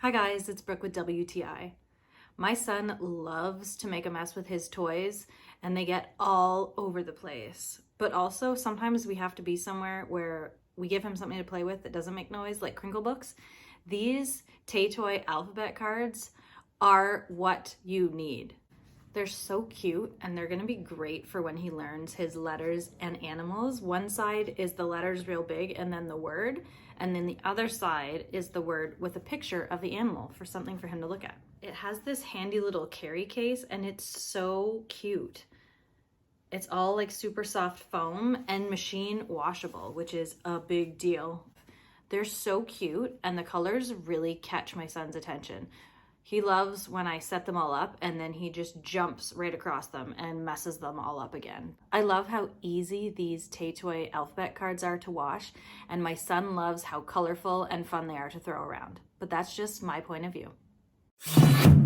Hi guys, it's Brooke with WTI. My son loves to make a mess with his toys and they get all over the place. But also sometimes we have to be somewhere where we give him something to play with that doesn't make noise, like Crinkle Books. These TEYTOY alphabet cards are what you need. They're so cute and they're gonna be great for when he learns his letters and animals. One side is the letters real big and then the word, and then the other side is the word with a picture of the animal for something for him to look at. It has this handy little carry case and it's so cute. It's all like super soft foam and machine washable, which is a big deal. They're so cute and the colors really catch my son's attention. He loves when I set them all up and then he just jumps right across them and messes them all up again. I love how easy these TEYTOY alphabet cards are to wash, and my son loves how colorful and fun they are to throw around. But that's just my point of view.